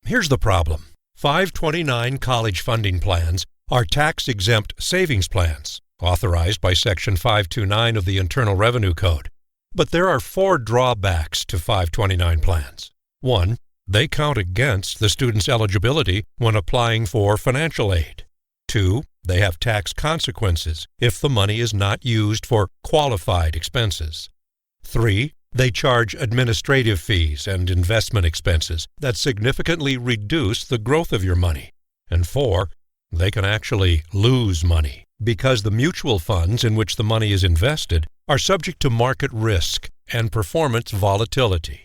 Here's the problem. 529 college funding plans are tax-exempt savings plans, authorized by Section 529 of the Internal Revenue Code. But there are 4 drawbacks to 529 plans. 1. They count against the student's eligibility when applying for financial aid. 2. They have tax consequences if the money is not used for qualified expenses. 3. They charge administrative fees and investment expenses that significantly reduce the growth of your money. And 4. They can actually lose money because the mutual funds in which the money is invested are subject to market risk and performance volatility.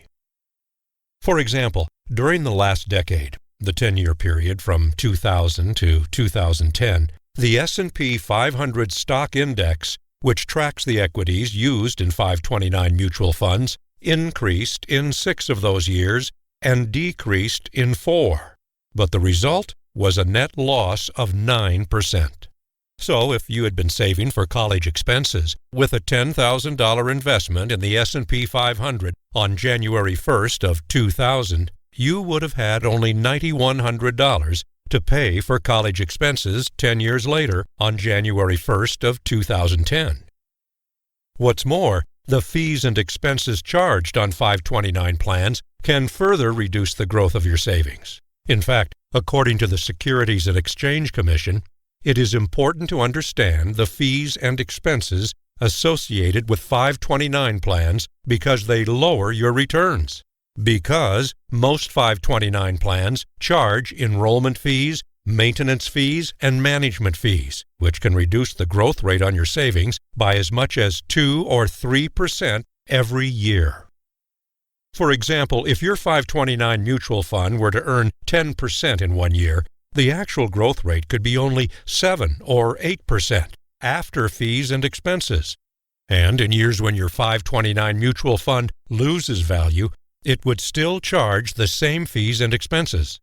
For example, during the last decade, the 10-year period from 2000 to 2010, the S&P 500 stock index, which tracks the equities used in 529 mutual funds, increased in 6 of those years and decreased in 4. But the result was a net loss of 9%. So if you had been saving for college expenses with a $10,000 investment in the S&P 500 on January 1st of 2000, you would have had only $9,100 to pay for college expenses 10 years later on January 1st of 2010. What's more, the fees and expenses charged on 529 plans can further reduce the growth of your savings. In fact, according to the Securities and Exchange Commission, it is important to understand the fees and expenses associated with 529 plans because they lower your returns. Because most 529 plans charge enrollment fees, maintenance fees, and management fees, which can reduce the growth rate on your savings by as much as 2 or 3% every year. For example, if your 529 mutual fund were to earn 10% in 1 year, the actual growth rate could be only 7 or 8% after fees and expenses. And in years when your 529 mutual fund loses value, it would still charge the same fees and expenses.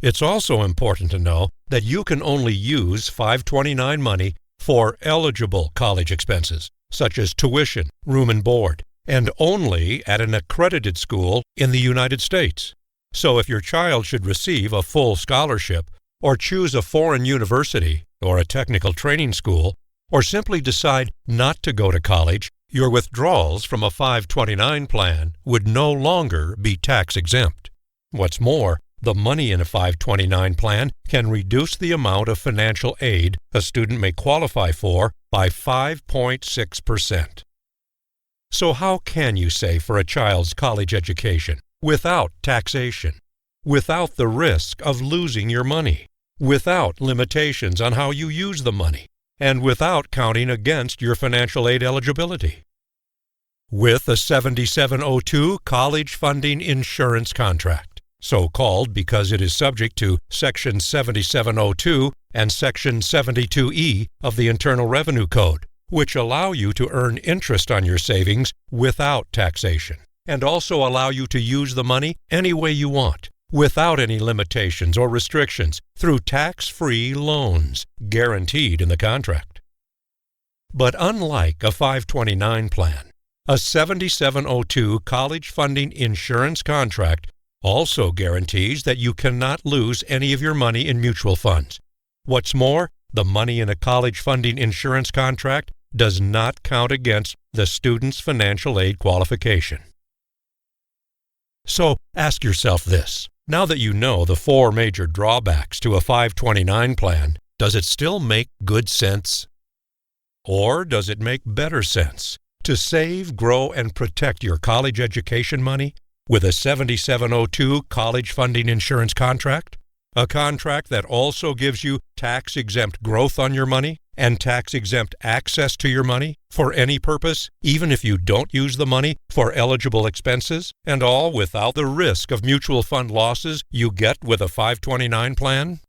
It's also important to know that you can only use 529 money for eligible college expenses, such as tuition, room and board, and only at an accredited school in the United States. So if your child should receive a full scholarship, or choose a foreign university or a technical training school, or simply decide not to go to college, your withdrawals from a 529 plan would no longer be tax-exempt. What's more, the money in a 529 plan can reduce the amount of financial aid a student may qualify for by 5.6%. So how can you save for a child's college education without taxation, without the risk of losing your money, without limitations on how you use the money, and without counting against your financial aid eligibility? With a 7702 college funding insurance contract, so called because it is subject to Section 7702 and Section 72E of the Internal Revenue Code, which allow you to earn interest on your savings without taxation, and also allow you to use the money any way you want, without any limitations or restrictions, through tax-free loans, guaranteed in the contract. But unlike a 529 plan, a 7702 college funding insurance contract also guarantees that you cannot lose any of your money in mutual funds. What's more, the money in a college funding insurance contract does not count against the student's financial aid qualification. So ask yourself this. Now that you know the 4 major drawbacks to a 529 plan, does it still make good sense? Or does it make better sense to save, grow, and protect your college education money with a 7702 college funding insurance contract? A contract that also gives you tax-exempt growth on your money and tax-exempt access to your money for any purpose, even if you don't use the money for eligible expenses, and all without the risk of mutual fund losses you get with a 529 plan?